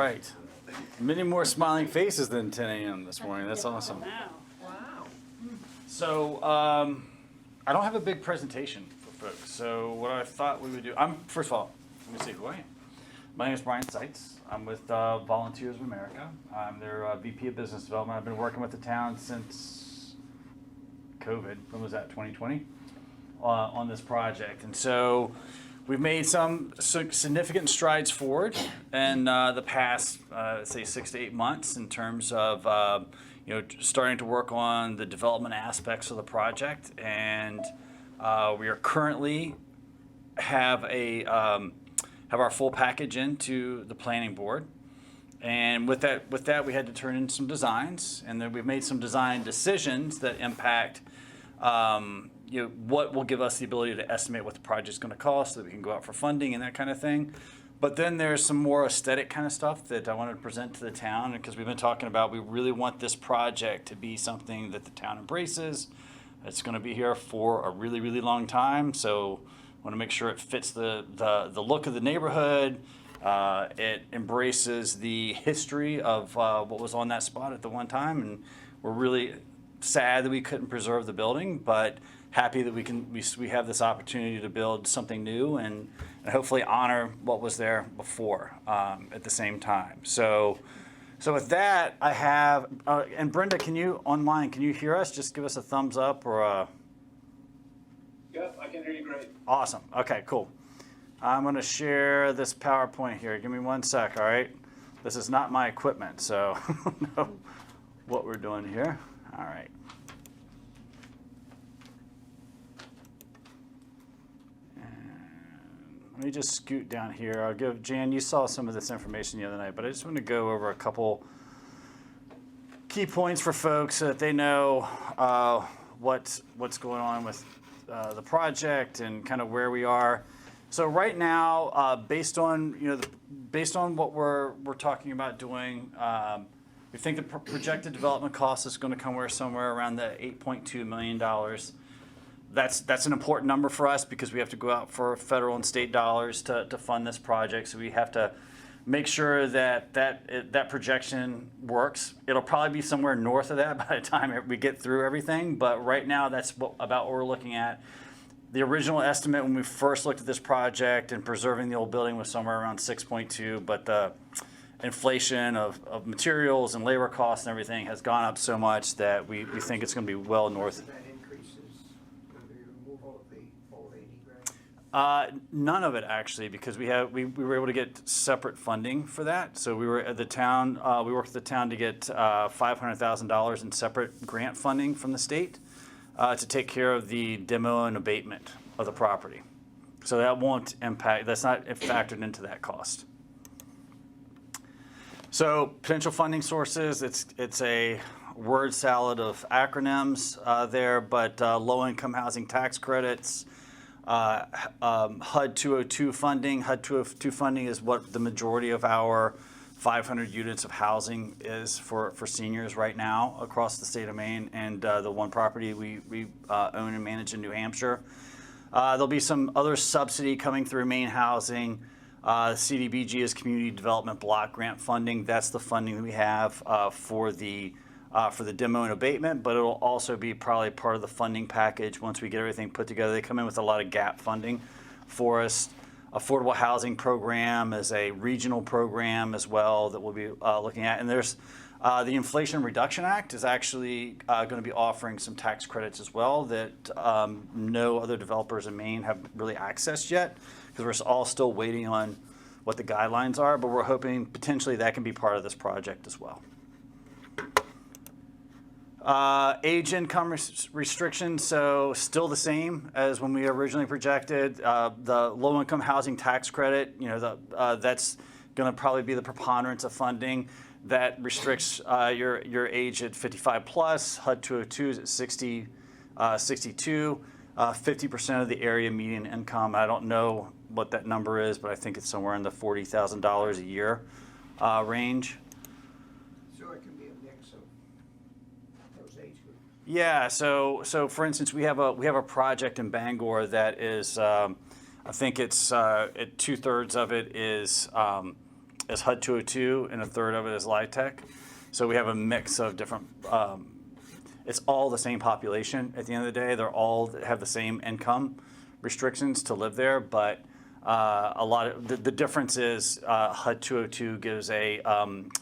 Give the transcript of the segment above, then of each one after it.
right. Many more smiling faces than 10 a.m. this morning. That's awesome. Wow. So I don't have a big presentation for folks. So what I thought we would do, first of all, let me say who I am. My name is Brian Seitz. I'm with Volunteers of America. I'm their VP of Business Development. I've been working with the town since COVID. When was that, 2020? On this project. And so we've made some significant strides forward in the past, say, 6 to 8 months in terms of starting to work on the development aspects of the project. And we are currently have our full package into the planning board. And with that, we had to turn in some designs, and then we've made some design decisions that impact what will give us the ability to estimate what the project's going to cost so that we can go out for funding and that kind of thing. But then there's some more aesthetic kind of stuff that I wanted to present to the town, because we've been talking about we really want this project to be something that the town embraces. It's going to be here for a really, really long time, so I want to make sure it fits the look of the neighborhood. It embraces the history of what was on that spot at the one time, and we're really sad that we couldn't preserve the building, but happy that we have this opportunity to build something new and hopefully honor what was there before at the same time. So with that, I have and Brenda, can you hear us? Just give us a thumbs up or a. Yep, I can hear you great. Awesome. Okay, cool. I'm going to share this PowerPoint here. Give me 1 sec, all right? This is not my equipment, so I don't know what we're doing here. All right. And let me just scoot down here. I'll give Jan, you saw some of this information the other night, but I just want to go over a couple key points for folks so that they know what's going on with the project and kind of where we are. So right now, based on what we're talking about doing, we think the projected development cost is going to come somewhere around the $8.2 million. That's an important number for us because we have to go out for federal and state dollars to fund this project. So we have to make sure that projection works. It'll probably be somewhere north of that by the time we get through everything. But right now, that's about what we're looking at. The original estimate when we first looked at this project and preserving the old building was somewhere around 6.2, but the inflation of materials and labor costs and everything has gone up so much that we think it's going to be well north. That increases with the removal of the old 80 grand? None of it actually, because we were able to get separate funding for that. So we were at the town. We worked with the town to get $500,000 in separate grant funding from the state to take care of the demo and abatement of the property. So that won't impact. That's not factored into that cost. So potential funding sources. It's a word salad of acronyms there, but low-income housing tax credits. HUD 202 funding. HUD 202 funding is what the majority of our 500 units of housing is for seniors right now across the state of Maine, and the one property we own and manage in New Hampshire. There'll be some other subsidy coming through Maine Housing. CDBG is Community Development Block Grant funding. That's the funding that we have for the demo and abatement, but it'll also be probably part of the funding package once we get everything put together. They come in with a lot of gap funding for us. Affordable housing program is a regional program as well that we'll be looking at. And there's the Inflation Reduction Act is actually going to be offering some tax credits as well that no other developers in Maine have really accessed yet, because we're all still waiting on what the guidelines are, but we're hoping potentially that can be part of this project as well. Age income restrictions, so still the same as when we originally projected. The low-income housing tax credit, that's going to probably be the preponderance of funding. That restricts your age at 55 plus. HUD 202 is at 62. 50% of the area median income. I don't know what that number is, but I think it's somewhere in the $40,000 a year range. So it can be a mix of those age groups. Yeah. So for instance, we have a project in Bangor that is, I think it's 2/3 of it is is HUD 202, and a third of it is LIHTC. So we have a mix of different. It's all the same population at the end of the day. They're all have the same income restrictions to live there, but a lot of the difference is HUD 202 gives a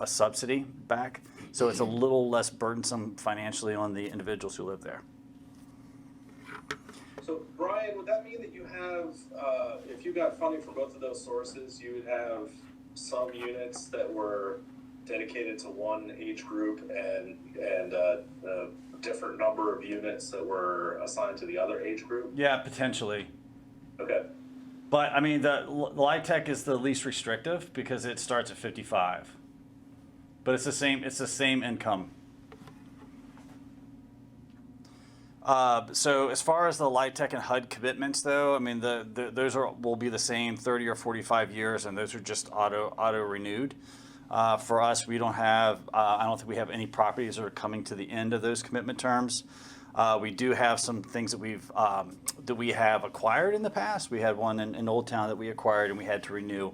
subsidy back, so it's a little less burdensome financially on the individuals who live there. So Brian, would that mean that you have, if you got funding from both of those sources, you would have some units that were dedicated to one age group and a different number of units that were assigned to the other age group? Yeah, potentially. Okay. But I mean, the LIHTC is the least restrictive because it starts at 55. But it's the same. It's the same income. So as far as the LIHTC and HUD commitments, though, I mean, those will be the same 30 or 45 years, and those are just auto renewed. For us, we don't have. I don't think we have any properties that are coming to the end of those commitment terms. We do have some things that we have acquired in the past. We had one in Old Town that we acquired and we had to renew.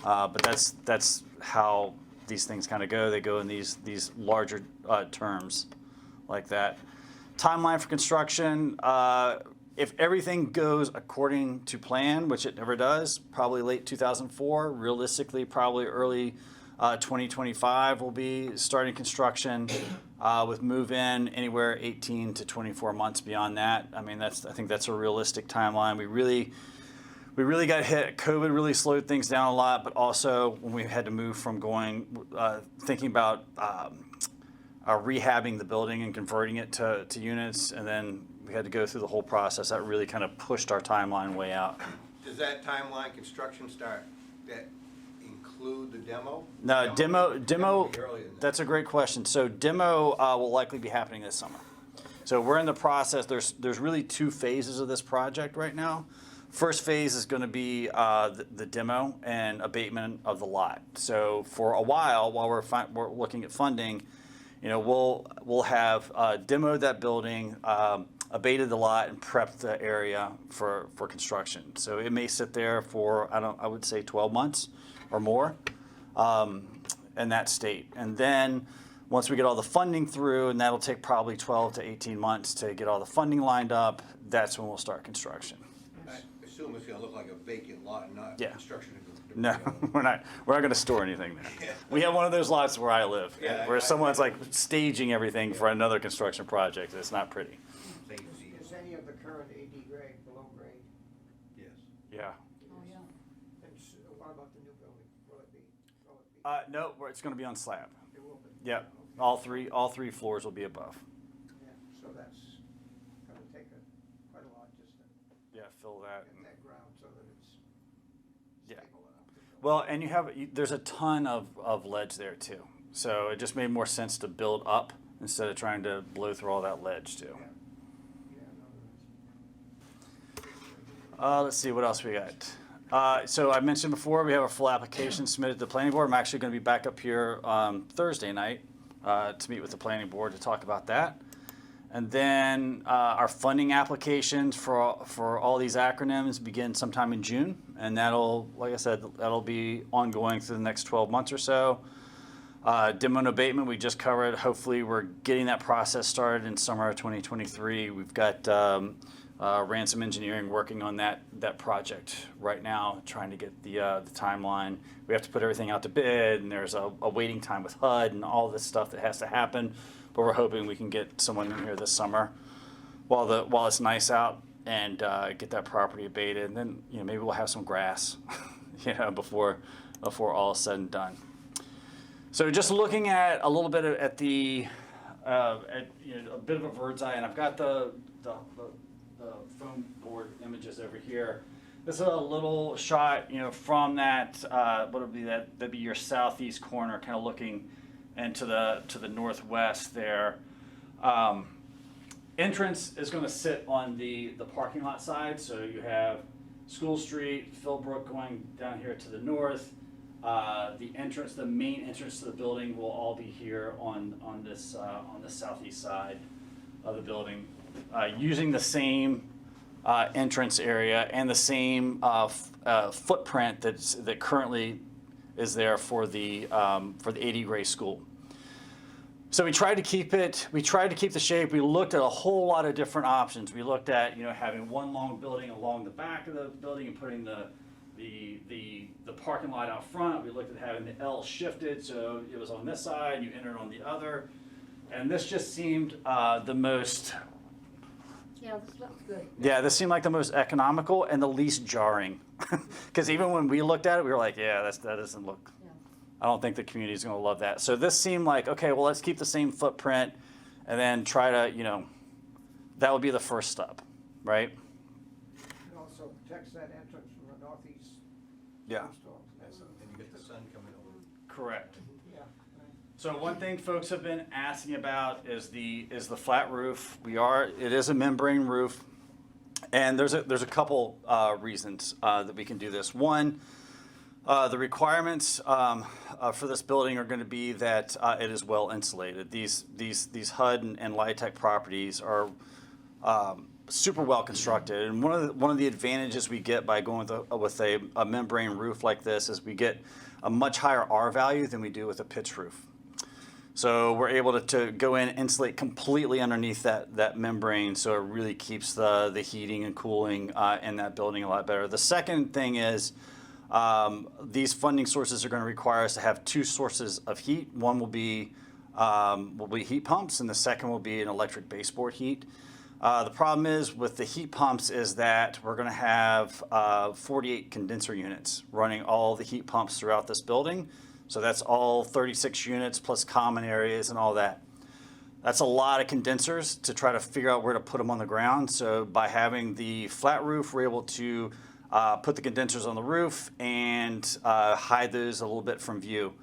But that's how these things kind of go. They go in these larger terms like that. Timeline for construction. If everything goes according to plan, which it never does, probably late 2004. Realistically, probably early 2025 will be starting construction. With move-in anywhere 18 to 24 months beyond that. I mean, I think that's a realistic timeline. We really got hit. COVID really slowed things down a lot, but also when we had to move from thinking about rehabbing the building and converting it to units, and then we had to go through the whole process. That really kind of pushed our timeline way out. Does that timeline construction start, that include the demo? No, demo. Be earlier than that. That's a great question. So demo will likely be happening this summer. So we're in the process. There's really two phases of this project right now. First phase is going to be the demo and abatement of the lot. So for a while we're looking at funding, we'll have demoed that building, abated the lot, and prepped the area for construction. So it may sit there for I would say 12 months or more in that state. And then once we get all the funding through, and that'll take probably 12 to 18 months to get all the funding lined up, that's when we'll start construction. I assume it's gonna look like a vacant lot and not Yeah. construction. No, we're not going to store anything there. Yeah. We have one of those lots where I live, Yeah, where I- someone's like staging everything for another construction project. It's not pretty. Is any of the current AD grade below grade? Yes. Yeah. Oh, yeah. And what about the new building? Will it be? No, it's going to be on slab. It will be? Yep. Okay. All three floors will be above. Yeah, so that's gonna take quite a lot just to Yeah, fill that. get that ground so that it's Yeah. stable enough. Well, and there's a ton of ledge there too. So it just made more sense to build up instead of trying to blow through all that ledge too. Yeah. Yeah, no, Let's see what else we got. So I mentioned before we have a full application submitted to the planning board. I'm actually going to be back up here Thursday night to meet with the planning board to talk about that. And then our funding applications for all these acronyms begin sometime in June, and that'll, like I said, that'll be ongoing through the next 12 months or so. Demo and abatement we just covered. Hopefully we're getting that process started in summer of 2023. We've got Ransom Engineering working on that project right now, trying to get the timeline. We have to put everything out to bid, and there's a waiting time with HUD and all this stuff that has to happen. But we're hoping we can get someone in here this summer while it's nice out and get that property abated, and then maybe we'll have some grass, before all is said and done. So just looking at a little bit at a bit of a bird's eye, and I've got the foam board images over here. This is a little shot, from that. What would be that? That'd be your southeast corner, kind of looking into to the northwest there. Entrance is going to sit on the parking lot side, so you have School Street, Philbrook going down here to the north. The main entrance to the building will all be here on the southeast side of the building, using the same entrance area and the same footprint that currently is there for the 80 grade school. So we tried to keep the shape. We looked at a whole lot of different options. We looked at, having one long building along the back of the building and putting the parking lot out front. We looked at having the L shifted so it was on this side, you entered on the other. And this just seemed the most, Yeah, this looks good. yeah, this seemed like the most economical and the least jarring. Because even when we looked at it, we were like, yeah, that doesn't look, Yeah. I don't think the community is going to love that. So this seemed like, okay, well, let's keep the same footprint and then try to, that would be the first step, right? It also protects that entrance from the northeast Yeah. storm. And you get the sun coming over. Correct. Yeah, right. So one thing folks have been asking about is the flat roof. It is a membrane roof, and there's a couple reasons that we can do this. One, the requirements for this building are going to be that it is well insulated. These HUD and LIHTC properties are super well constructed, and one of the advantages we get by going with a membrane roof like this is we get a much higher R value than we do with a pitch roof. So we're able to go in, insulate completely underneath that membrane, so it really keeps the heating and cooling in that building a lot better. The second thing is these funding sources are going to require us to have two sources of heat. One will be heat pumps, and the second will be an electric baseboard heat. The problem is with the heat pumps is that we're going to have 48 condenser units running all the heat pumps throughout this building. So that's all 36 units plus common areas and all that. That's a lot of condensers to try to figure out where to put them on the ground. So by having the flat roof, we're able to put the condensers on the roof and hide those a little bit from view.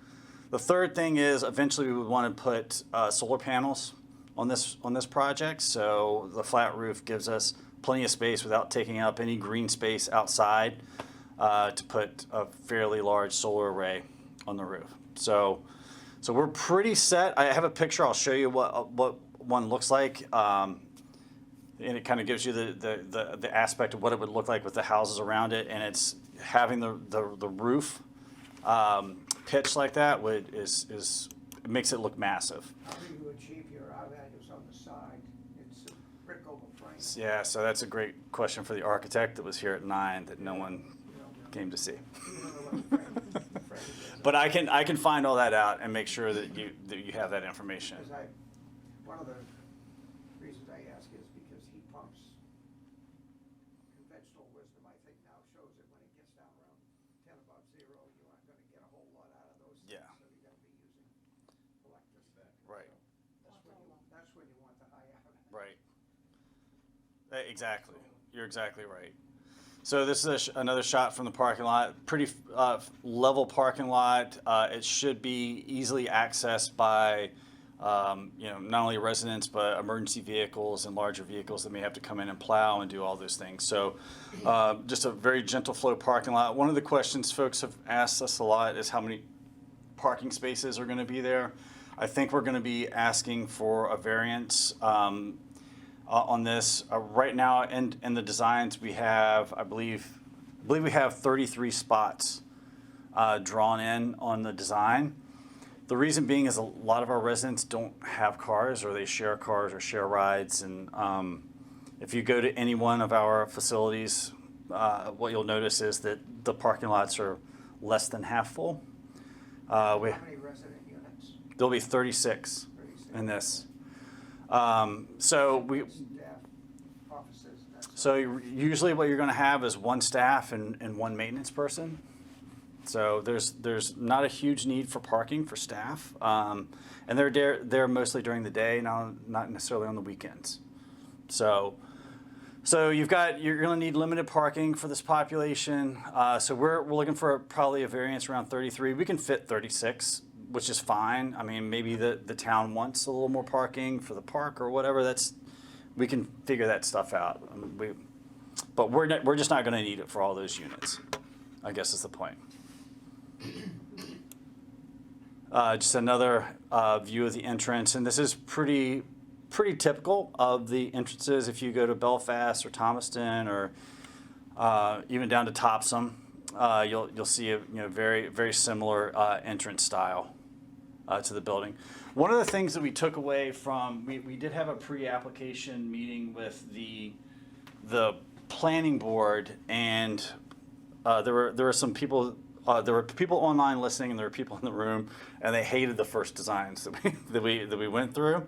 The third thing is eventually we would want to put solar panels on this project. So the flat roof gives us plenty of space without taking up any green space outside to put a fairly large solar array on the roof. So we're pretty set. I have a picture. I'll show you what one looks like, and it kind of gives you the aspect of what it would look like with the houses around it. And it's having the roof pitched like that it makes it look massive. How do you achieve your R values on the side? It's a brick over frame. Yeah, so that's a great question for the architect that was here at 9 that no one came to see. You don't know what the frame is. But I can find all that out and make sure that you have that information. Because one of the reasons I ask is because heat pumps, conventional wisdom, I think now shows that when it gets down around 10 above zero, you aren't gonna get a whole lot out of those things. Yeah. So you're gonna be using electric. Right. So that's when you want the high out. Right. Exactly. You're exactly right. So this is another shot from the parking lot. Pretty level parking lot. It should be easily accessed by not only residents but emergency vehicles and larger vehicles that may have to come in and plow and do all those things. So just a very gentle flow parking lot. One of the questions folks have asked us a lot is how many parking spaces are going to be there. I think we're going to be asking for a variance on this. Right now in the designs we have, I believe we have 33 spots drawn in on the design. The reason being is a lot of our residents don't have cars, or they share cars or share rides. And if you go to any one of our facilities, what you'll notice is that the parking lots are less than half full. How many resident units? There'll be 36 in this. Staff, offices, So usually what you're going to have is one staff and one maintenance person. So there's not a huge need for parking for staff, and they're there mostly during the day, not necessarily on the weekends. So you're going to need limited parking for this population. So we're looking for probably a variance around 33. We can fit 36, which is fine. I mean, maybe the town wants a little more parking for the park or whatever. We can figure that stuff out. But we're just not going to need it for all those units, I guess is the point. Just another view of the entrance, and this is pretty typical of the entrances if you go to Belfast or Thomaston or even down to Topsom. you'll see a very very similar entrance style to the building. One of the things that we took away from we did have a pre-application meeting with the planning board, and there were some people. There were people online listening, and there were people in the room, and they hated the first designs that we went through.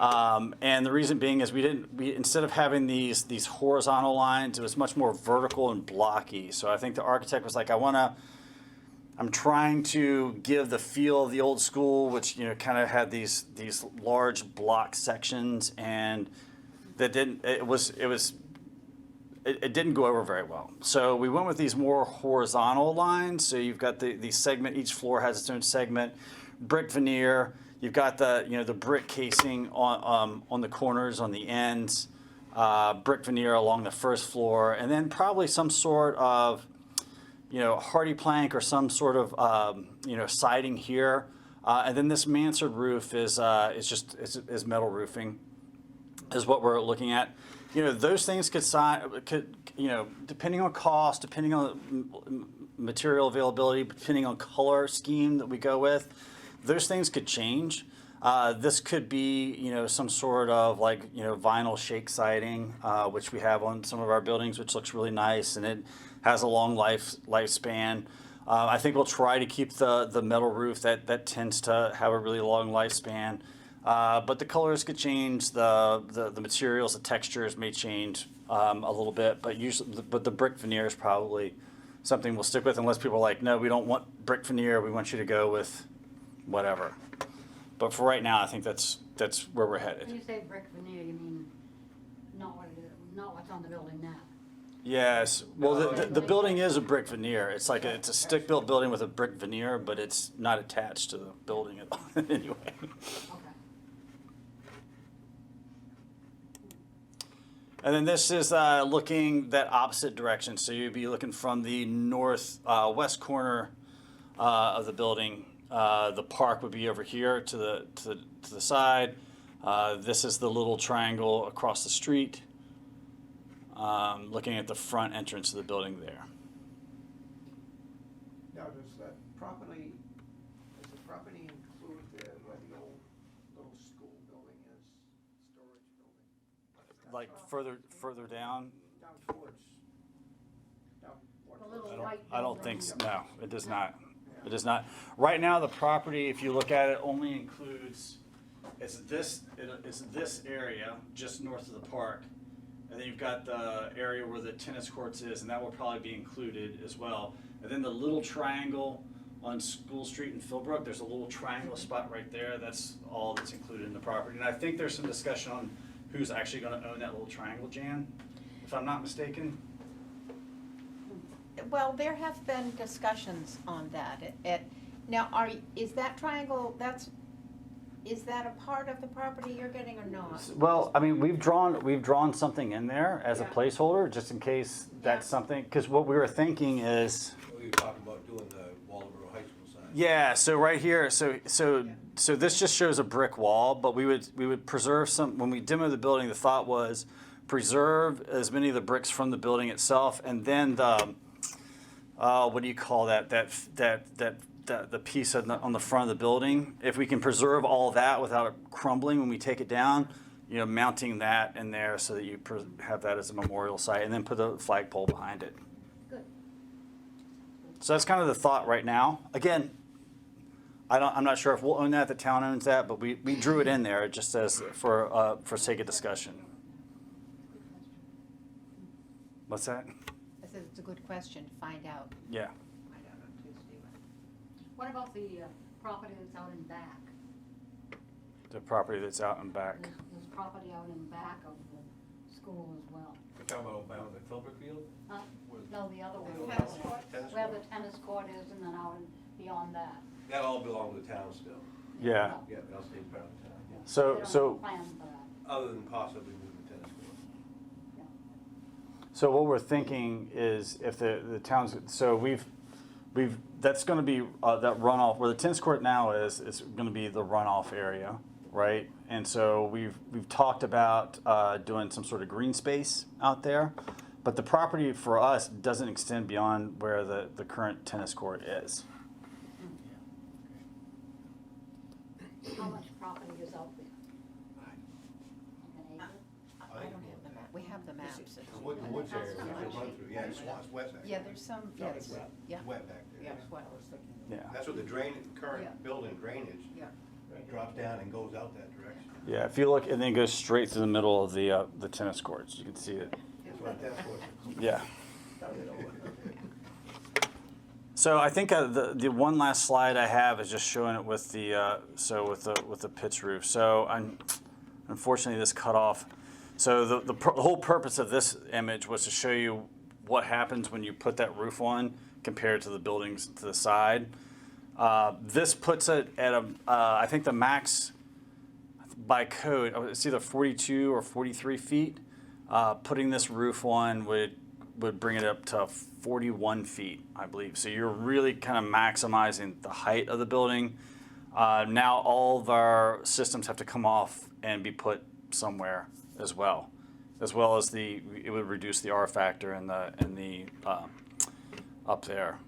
And the reason being is we instead of having these horizontal lines, it was much more vertical and blocky. So I think the architect was like, I'm trying to give the feel of the old school, which kind of had these large block sections, and that it didn't go over very well. So we went with these more horizontal lines. So you've got the segment, each floor has its own segment, brick veneer. You've got the brick casing on the corners, on the ends, brick veneer along the first floor, and then probably some sort of hardy plank or some sort of siding here. And then this mansard roof is metal roofing, is what we're looking at. Those things could depending on cost, depending on material availability, depending on color scheme that we go with, those things could change. This could be, some sort of vinyl shake siding, which we have on some of our buildings, which looks really nice, and it has a long lifespan. I think we'll try to keep the metal roof that tends to have a really long lifespan. But the colors could change, the materials, the textures may change a little bit, but the brick veneer is probably something we'll stick with, unless people are like, no, we don't want brick veneer, we want you to go with whatever. But for right now, I think that's where we're When headed. you say brick veneer, you mean not what's on the building now? Yes, well, the building is a brick veneer. It's it's a stick-built building with a brick veneer, but it's not attached to the building at all anyway. Okay. And then this is looking that opposite direction. So you'd be looking from the north west corner of the building. The park would be over here to the side. This is the little triangle across the street. Looking at the front entrance of the building there. Now, does the property include where the old little school building is, storage building? Like further down. Down towards The little I don't, white I don't think building. so. No, it does not. It does not. Right now, the property, if you look at it, only includes it's this area just north of the park, and then you've got the area where the tennis courts is, and that will probably be included as well. And then the little triangle on School Street in Philbrook, there's a little triangle spot right there. That's all that's included in the property. And I think there's some discussion on who's actually going to own that little triangle, Jan, if I'm not mistaken. Well, there have been discussions on that. Now, is that triangle, is that a part of the property you're getting or not? Well, I mean, we've drawn something in there as a Yeah. placeholder, just in case that's Yeah. something, because what we were thinking is, We were talking about doing the Waldeboro High School sign. yeah, so right here, so this just shows a brick wall, but we would preserve some, when we demo the building, the thought was preserve as many of the bricks from the building itself, and then the, what do you call that, the piece on the front of the building, if we can preserve all that without it crumbling when we take it down, mounting that in there so that you have that as a memorial site, and then put a flagpole behind it. Good. So that's kind of the thought right now. Again, I'm not sure if we'll own that, the town owns that, but we drew it in there just as for sake of discussion. What's that? I said it's a good question to find out. Yeah. Find out on Tuesday. What about the property that's out in back? The property that's out and back. There's property out in back of the school as well. We're talking about down the Philbrook field? Huh? Where- No, the other way. The tennis court? Tennis Where court? the tennis court is and then out beyond that. That all belongs to the town still. Yeah. Yeah, that'll stay part of the town, yeah. So They don't so plan for that. Other than possibly moving the tennis court. so what we're thinking is if the towns, so we've that's going to be that runoff where the tennis court now is going to be the runoff area, right? And so we've talked about doing some sort of green space out there, But the property for us doesn't extend beyond where the current tennis court is. How much property is out there? An acre? I don't have the map, we have the maps. The woods area, we could run through, yeah, it's wet back there. Yeah, there's some, No, yeah, it's wet. yeah, It's wet back there. yeah, it's wet. I was thinking. Yeah. That's what the drain, Yeah. current building drainage Yeah. drops down and goes out that direction. Yeah, if you look, and then goes straight through the middle of the tennis courts. You can see it. That's what that's what. Yeah. So I think the one last slide I have is just showing it with the with the pitch roof. So unfortunately this cut off. So the whole purpose of this image was to show you what happens when you put that roof on compared to the buildings to the side. This puts it at I think the max by code, it's either 42 or 43 feet. Putting this roof on would bring it up to 41 feet, I believe. So you're really kind of maximizing the height of the building. Now all of our systems have to come off and be put somewhere as well as it would reduce the R factor in the up there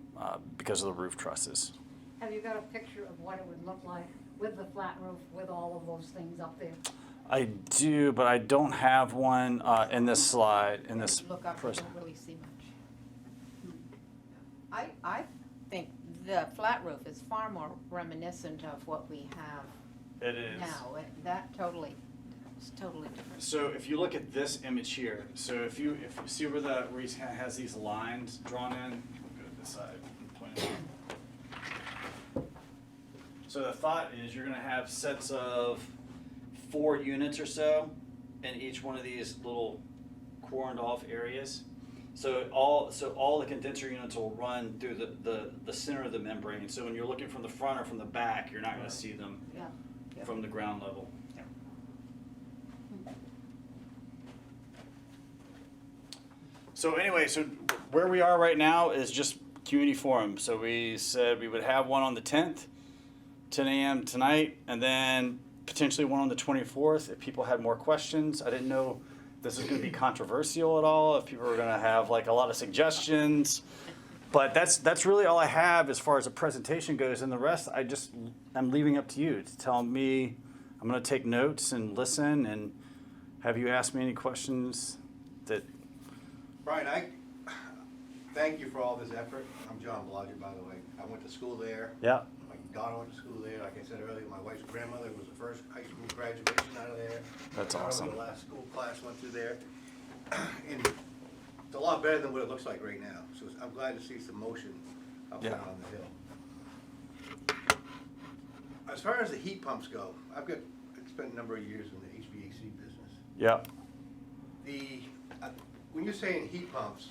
because of the roof trusses. Have you got a picture of what it would look like with the flat roof, with all of those things up there? I do, but I don't have one in this slide. In this Look up, you first. don't really see much. I think the flat roof is far more reminiscent of what we have It is. now. That totally, it's totally different. So if you look at this image here, so if you see where he has these lines drawn in, we'll go to this side and point it out. So the thought is you're going to have sets of 4 units or so in each one of these little corned off areas. So all the condenser units will run through the center of the membrane. So when you're looking from the front or from the back, you're not going to see them Yeah. Yeah. from the ground level. So anyway, so where we are right now is just community forum. So we said we would have one on the 10th, 10 a.m. tonight, and then potentially one on the 24th if people had more questions. I didn't know if this was going to be controversial at all, if people were going to have like a lot of suggestions. But that's really all I have as far as the presentation goes, and the rest I'm leaving up to you to tell me. I'm going to take notes and listen and have you ask me any questions that. Brian, I thank you for all this effort. I'm John Blodgett, by the way. I went to school there. Yeah. My daughter went to school there. Like I said earlier, my wife's grandmother was the first high school graduation out of there. That's My daughter was awesome. The last school class went through there. And it's a lot better than what it looks like right now. So I'm glad to see some motion up Yeah. there on the hill. As far as the heat pumps go, I spent a number of years in the HVAC business. Yeah. When you're saying heat pumps,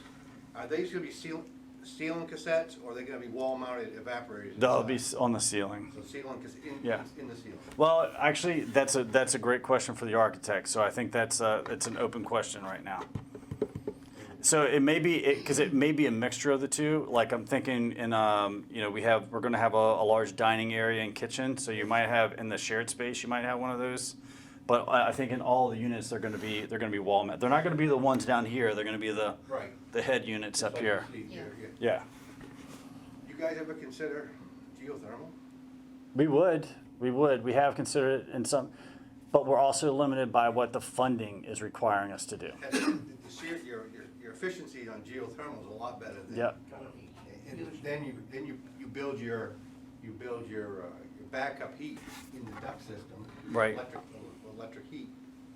are they going to be ceiling cassettes, or are they going to be wall-mounted evaporators? They'll be inside? on the ceiling. So ceiling, Yeah. in the ceiling. Well, actually, that's a great question for the architect. So I think it's an open question right now. So it may be because it may be a mixture of the two. Like I'm thinking in we're going to have a large dining area and kitchen. So you might have in the shared space you might have one of those. But I think in all the units they're going to be wall mounted. They're not going to be the ones down here. They're going to be Right. the head units up Just like here. you see here, yeah. Yeah. You guys ever consider geothermal? We would. We have considered it in some, but we're also limited by what the funding is requiring us to do. Your efficiency on geothermal is a lot better than. Yep. And then you build your backup heat in the duct system. Right. Electric heat,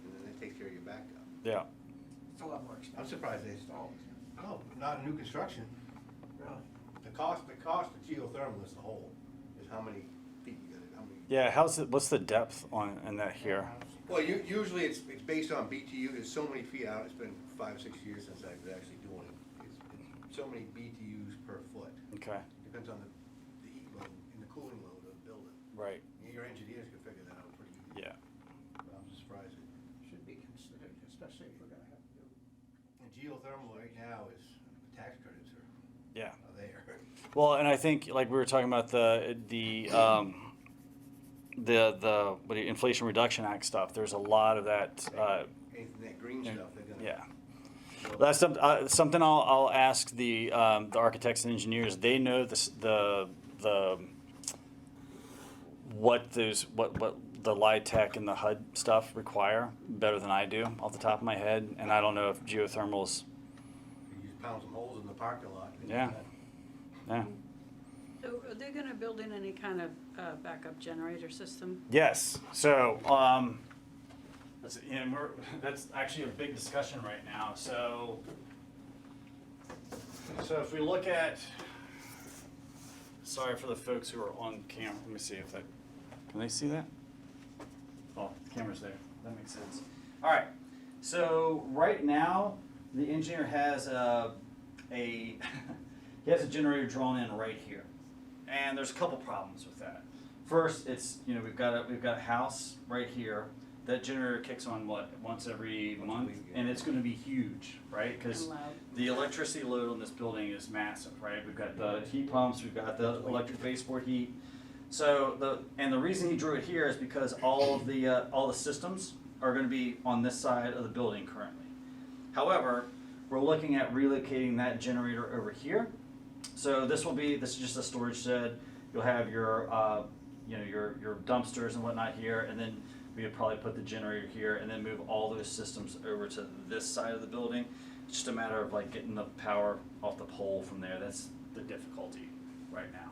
and then that takes care of your backup. Yeah. It's a lot more expensive. I'm surprised they installed it. No, not in new construction. Really? The cost of geothermal as a whole is how many feet you got, how many. Yeah. What's the depth in that here? Well, usually it's based on BTU, there's so many feet out, it's been 5-6 years since I was actually doing it. It's so many BTUs per foot. Okay. Depends on the heat load and the cooling load of the building. Right. Your engineers can figure that out pretty easy. Yeah. But I'm surprised it. Should be considered, especially if we're gonna have to do. And geothermal right now is, the tax credits Yeah. are there. Well, and I think like we were talking about the Inflation Reduction Act stuff. There's a lot of that. Anything that green stuff, they're gonna. Yeah. So That's something I'll ask the architects and engineers. They know the what the LIHTC and the HUD stuff require better than I do off the top of my head, and I don't know if geothermals. You just pound some holes in the parking lot. Yeah. Yeah. So are they gonna build in any kind of backup generator system? Yes. So, that's actually a big discussion right now. So if we look at, sorry for the folks who are on camera. Let me see if that, can they see that? Oh, the camera's there. That makes sense. All right. So right now, the engineer has he has a generator drawn in right here, and there's a couple problems with that. First, it's we've got a house right here. That generator kicks on once every month, and it's going to be huge, right? Because And loud. the electricity load on this building is massive, right? We've got the heat pumps, we've got the electric baseboard heat. So the reason he drew it here is because all the systems are going to be on this side of the building currently. However, we're looking at relocating that generator over here. So this is just a storage shed. You'll have your your dumpsters and whatnot here, and then we would probably put the generator here and then move all those systems over to this side of the building. It's just a matter of like getting the power off the pole from there. That's the difficulty right now.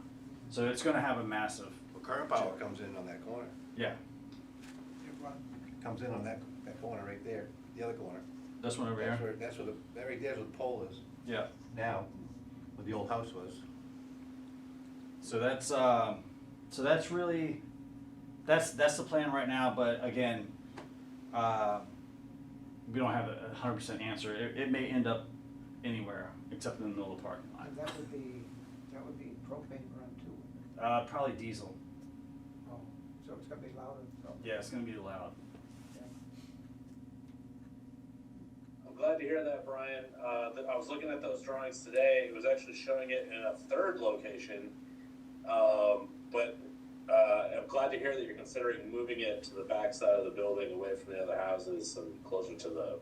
So it's going to have a massive, Well, current power comes in on that corner. yeah, It run- Comes in on that corner right there, the other corner. this one over That's here. where, that right there's where the pole is Yeah. now, where the old house was. So that's really that's the plan right now. But again, we don't have a 100% answer. It may end up anywhere except in the middle of the parking lot. And that would be propane run too. Probably diesel. Oh, so it's gonna be louder, so. Yeah, it's gonna be loud. I'm glad to hear that, Brian. I was looking at those drawings today. It was actually showing it in a third location. But I'm glad to hear that you're considering moving it to the back side of the building, away from the other houses and closer to the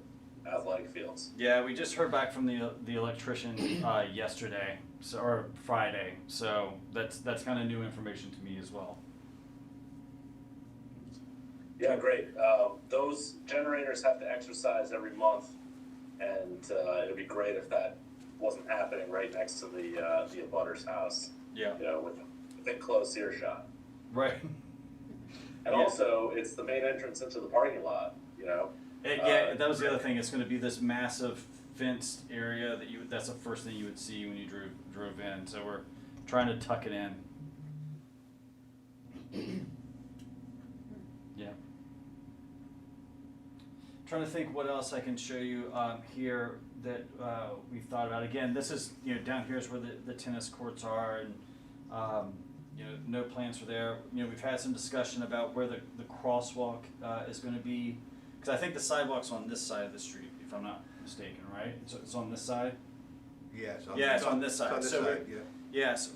athletic fields. Yeah, we just heard back from the electrician yesterday, or Friday. So that's kind of new information to me as well. Yeah, great. Those generators have to exercise every month, and it'd be great if that wasn't happening right next to the abutter's house. Yeah. Within close earshot. Right. And Yeah. also, it's the main entrance into the parking lot. Yeah, that was the other thing. It's going to be this massive fenced area that's the first thing you would see when you drove in. So we're trying to tuck it in. Yeah. Trying to think what else I can show you here that we've thought about. Again, this is down here is where the tennis courts are, and no plans for there. We've had some discussion about where the crosswalk is going to be, because I think the sidewalk's on this side of the street, if I'm not mistaken, right? So it's on this side. Yeah, it's on, Yeah, it's on this side. It's on this So side, yeah. Yes.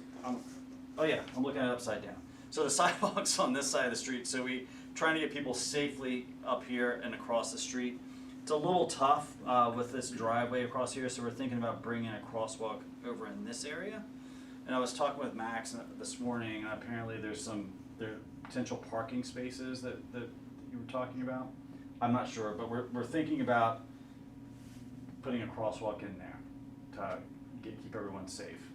Oh yeah, I'm looking at it upside down. So the sidewalk's on this side of the street. So we trying to get people safely up here and across the street. It's a little tough with this driveway across here, so we're thinking about bringing a crosswalk over in this area. And I was talking with Max this morning, and apparently there are potential parking spaces that you were talking about. I'm not sure, but we're thinking about putting a crosswalk in there to keep everyone safe.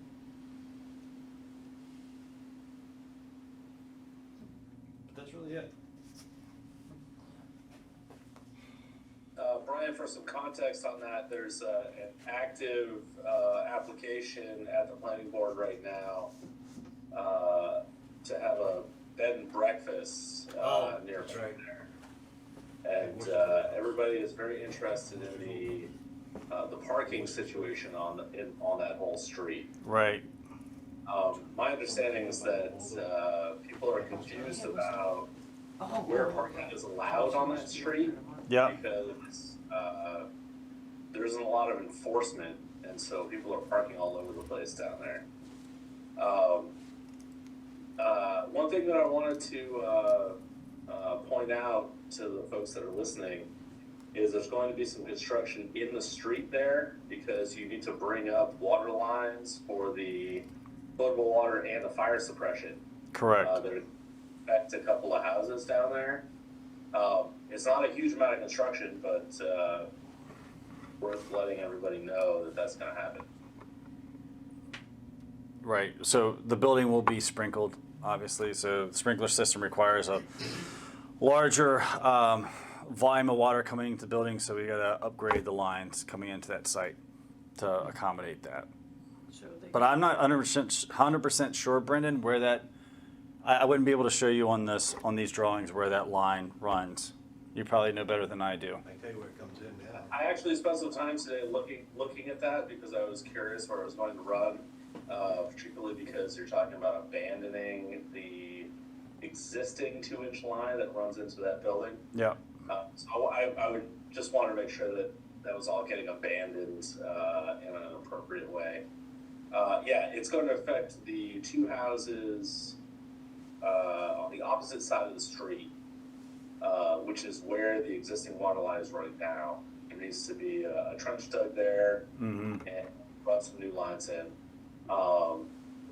But that's really it. Brian, for some context on that, there's an active application at the planning board right now to have a bed and breakfast near that's right. there. And everybody is very interested in the parking situation on that whole street. Right. My understanding is that people are confused about where parking is allowed on that street. Yeah. Because there isn't a lot of enforcement, and so people are parking all over the place down there. One thing that I wanted to point out to the folks that are listening is there's going to be some construction in the street there because you need to bring up water lines for the potable water and the fire suppression. Correct. That affect a couple of houses down there. It's not a huge amount of construction, but worth letting everybody know that that's going to happen. Right. So the building will be sprinkled, obviously. So the sprinkler system requires a larger volume of water coming into the building. So we got to upgrade the lines coming into that site to accommodate that. So they But I'm not 100% sure, Brendan, where that. I wouldn't be able to show you on these drawings where that line runs. You probably know better than I do. I can tell you where it comes in now. I actually spent some time today looking at that because I was curious where it was going to run, particularly because you're talking about abandoning the existing 2-inch line that runs into that building. Yeah. So I would just want to make sure that that was all getting abandoned in an appropriate way. Yeah, it's going to affect the two houses on the opposite side of the street, which is where the existing water line is running now. There needs to be a trench dug there and run some new lines in.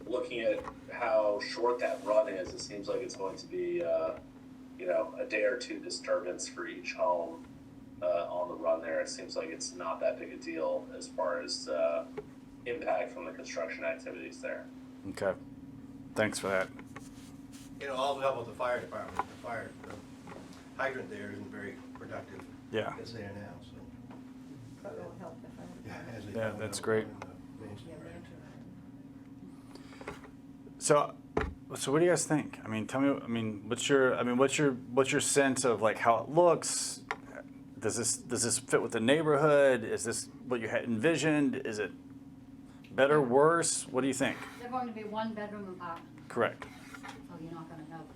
Looking at how short that run is, it seems like it's going to be, a day or two disturbance for each home on the run there. It seems like it's not that big a deal as far as impact from the construction activities there. Okay. Thanks for that. You know, all the help with the fire department, the hydrant there isn't very productive. Yeah. It's there now, so. That'll help the fire. Yeah, as they Yeah, come that's out, great. Main Street. So what do you guys think? I mean, tell me. I mean, what's your sense of like how it looks? Does this fit with the neighborhood? Is this what you had envisioned? Is it better, worse? What do you think? They're going to be one-bedroom apartments, Correct. so you're not gonna have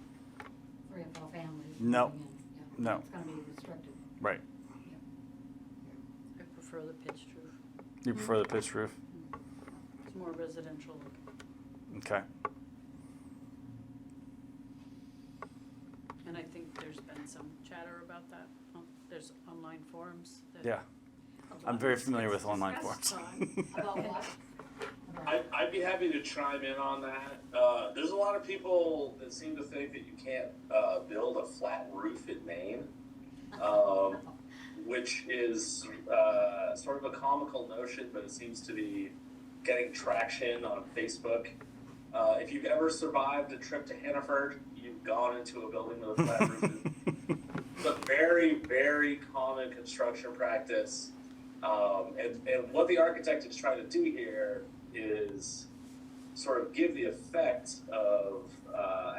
3 or 4 families. No. moving in. Yeah, No. It's gonna be restricted. Right. I prefer the pitched roof. You prefer the pitched roof? It's more residential looking. Okay. And I think there's been some chatter about that. There's online forums that. Yeah. I'm very familiar with online forums. About what? I'd be happy to chime in on that. There's a lot of people that seem to think that you can't build a flat roof in Maine, which is sort of a comical notion, but it seems to be getting traction on Facebook. If you've ever survived a trip to Hannaford, you've gone into a building with a flat roof. It's a very, very common construction practice. And what the architect is trying to do here is sort of give the effect of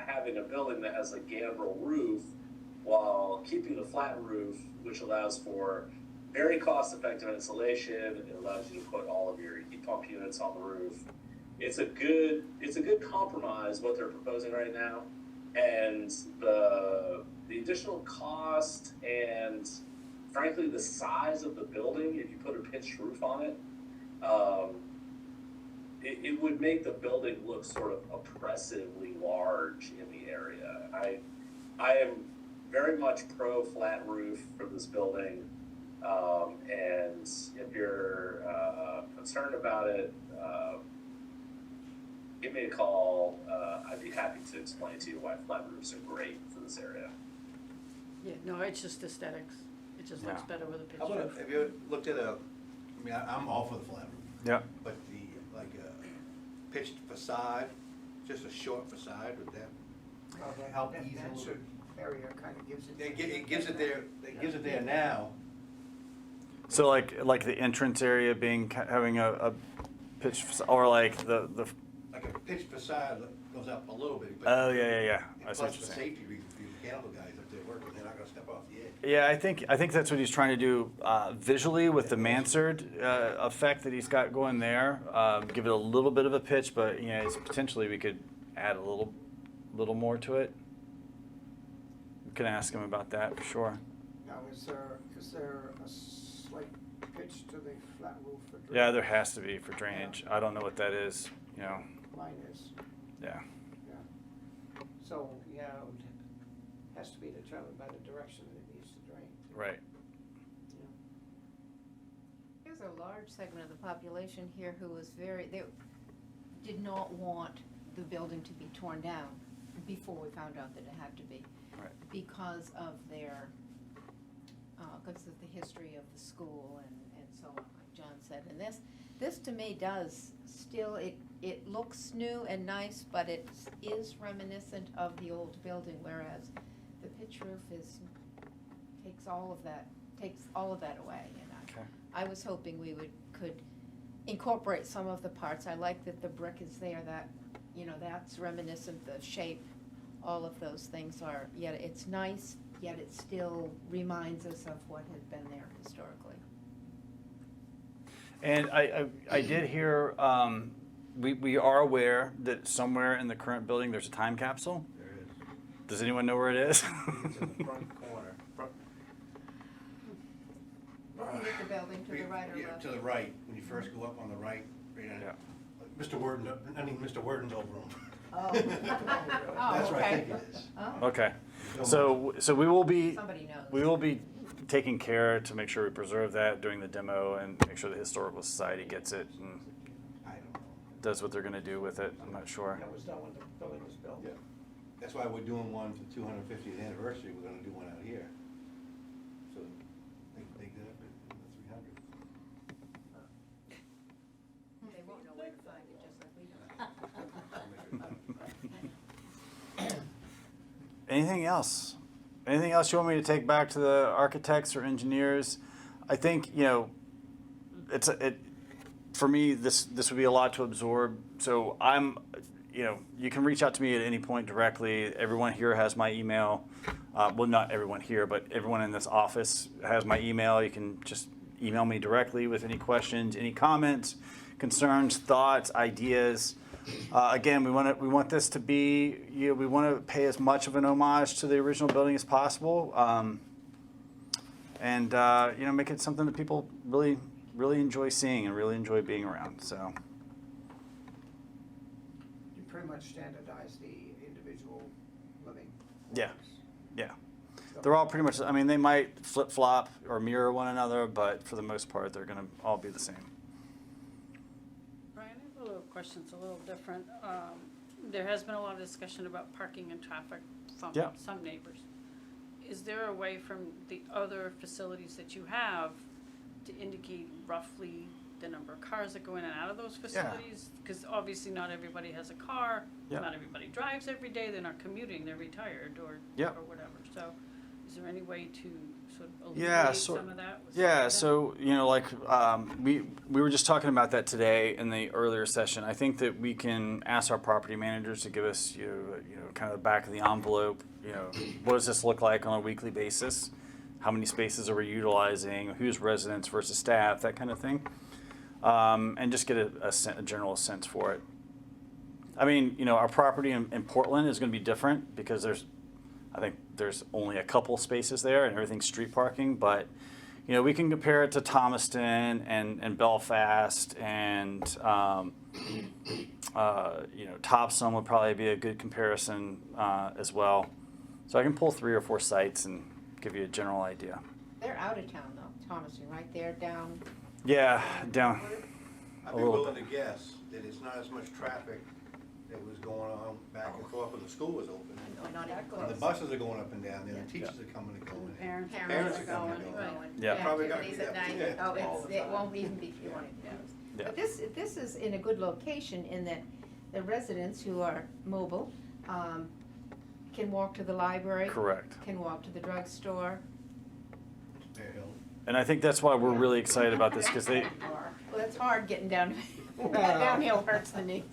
having a building that has a gambrel roof while keeping the flat roof, which allows for very cost-effective insulation. It allows you to put all of your heat pump units on the roof. It's a good compromise what they're proposing right now, and the additional cost and frankly the size of the building, if you put a pitched roof on it, it would make the building look sort of oppressively large in the area. I am very much pro flat roof for this building, and if you're concerned about it, give me a call. I'd be happy to explain to you why flat roofs are great for this area. Yeah, no, it's just aesthetics. It just looks Yeah. better with a pitched How about, roof. have you ever looked at I'm all for the flat roof, Yeah. but pitched facade, just a short facade with that, help That ease a little. sort of area kind of gives it. It gives it there now. So like the entrance area being having a pitch, or like the Like a pitched facade that goes up a little bit, but. oh yeah. I Plus see what for you're saying. safety reasons, for the mechanical guys up there working, they're not gonna step off the edge. Yeah, I think that's what he's trying to do visually with the mansard effect that he's got going there. Give it a little bit of a pitch, but potentially we could add a little more to it. We can ask him about that for sure. Now, is there a slight pitch to the flat roof for drainage? Yeah, there has to be for drainage. I don't know what that is. Mine is, Yeah. so, it has to be determined by the direction that it needs to drain. Right. was a large segment of the population here who was they did not want the building to be torn down before we found out that it had to be. Right. Because of their, because of the history of the school and so on, like John said. And this to me does still, it looks new and nice, but it is reminiscent of the old building, whereas the pitch roof takes all of that away. And Okay. I was hoping we could incorporate some of the parts. I like that the brick is there, that, that's reminiscent, the shape, all of those things are, yet it's nice, yet it still reminds us of what had been there historically. And I did hear, we are aware that somewhere in the current building, there's a time capsule. There is. Does anyone know where it is? It's in the front corner. Looking at the building to the right or Yeah, left? to the right, when you first go up on the right, right on Yeah. Mr. Worden's old room. Oh. That's where I okay. think it is. Oh, Okay, so we will be, somebody knows. we will be taking care to make sure we preserve that during the demo and make sure the Historical Society gets it and I don't know. does what they're gonna do with it. I'm not sure. That was done when the building was built. Yeah. That's why we're doing one for the 250th anniversary, we're gonna do one out here. So, they did it in the 300. They won't know where to find it, just like we don't. Anything else? Anything else you want me to take back to the architects or engineers? I think, for me, this would be a lot to absorb. So you can reach out to me at any point directly. Everyone here has my email. Well, not everyone here, but everyone in this office has my email. You can just email me directly with any questions, any comments, concerns, thoughts, ideas. Again, we want this to be, we want to pay as much of an homage to the original building as possible, and make it something that people really, really enjoy seeing and really enjoy being around. So. You pretty much standardize the individual living. Yeah. quarters. Yeah, they're all pretty much. I mean, they might flip flop or mirror one another, but for the most part, they're gonna all be the same. Brian, I have a little question, it's a little different. There has been a lot of discussion about parking and traffic from Yeah. some neighbors. Is there a way from the other facilities that you have to indicate roughly the number of cars that go in and out of those facilities? Because obviously not everybody has a car, Yeah. not everybody drives every day, they're not commuting, they're retired or Yeah. whatever. So is there any way to sort of Yeah, alleviate so- some of that? with Yeah, some of so we were just talking about that today in the earlier session. I think that we can ask our property managers to give us kind of the back of the envelope. What does this look like on a weekly basis? How many spaces are we utilizing? Who's residents versus staff? That kind of thing, and just get a general sense for it. I mean, our property in Portland is going to be different because I think there's only a couple spaces there and everything's street parking, but we can compare it to Thomaston and Belfast and Topsom would probably be a good comparison as well. So I can pull 3 or 4 sites and give you a general idea. They're out of town though, Thomaston, right? They're down. Yeah, down. I'd A be little willing to guess that it's not as much traffic that was going on back and forth when the school was open. No, not even And close. the buses are going up and down there, the teachers are coming and the going. parents? Parents are going coming and and going. going. Yeah. Probably gotta Activities be at that, night. yeah. Oh, All the it time. won't even be morning. Yeah. But this is in a good location in that the residents who are mobile, can walk to the library. Correct. Can walk to the drugstore. Bear Hill. And I think that's why we're really excited about this because Well, it's hard getting down, downhill hurts the knees.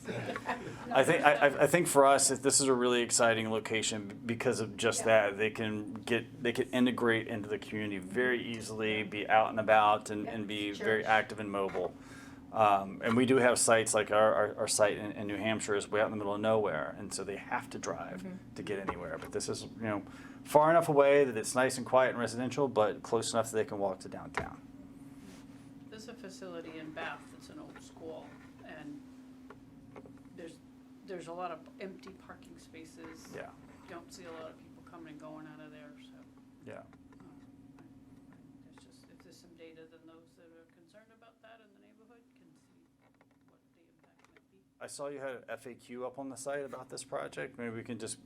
I think for us, this is a really exciting location because of just Yeah. that. They can integrate into the community very easily, be out and about, and, Yeah. and be Church. very active and mobile. And we do have sites like our site in New Hampshire is way out in the middle of nowhere, and so they have to drive to get anywhere. But this is far enough away that it's nice and quiet and residential, but close enough that they can walk to downtown. There's a facility in Bath that's an old school, and there's a lot of empty parking spaces. Yeah, You don't see a lot of people coming and going out of there, so. yeah. There's just, if there's some data, then those that are concerned about I saw you had an FAQ up on the site about this project. Maybe we can just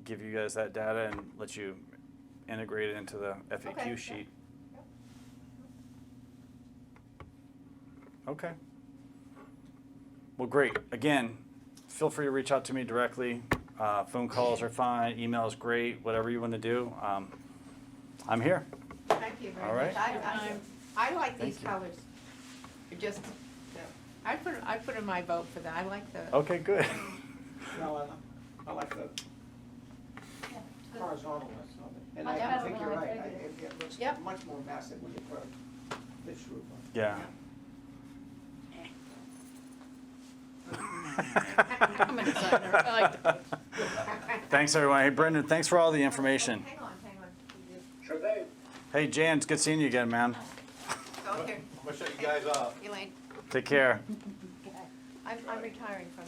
give you guys that data and let you integrate it into the Okay, FAQ yeah. sheet. Okay. Well, great. Again, feel free to reach out to me directly. Phone calls are fine. Email is great. Whatever you want to do, I'm here. Thank you very All right. much. I like these Thank you. colors. It just, I'd put in my vote for that. I like the. Okay, good. No, I like the horizontalness of it. And I Yeah. think you're Yeah. right, it looks Yep. much more massive when you put a pitch roof on. Yeah. I'm a designer. I like the. Thanks, everyone. Hey, Brendan, thanks for all the information. Hang on. Sure thing. Hey, Jan, it's good seeing you again, man. Go here, I'm gonna shut you guys off. Elaine. Take care. I'm retiring from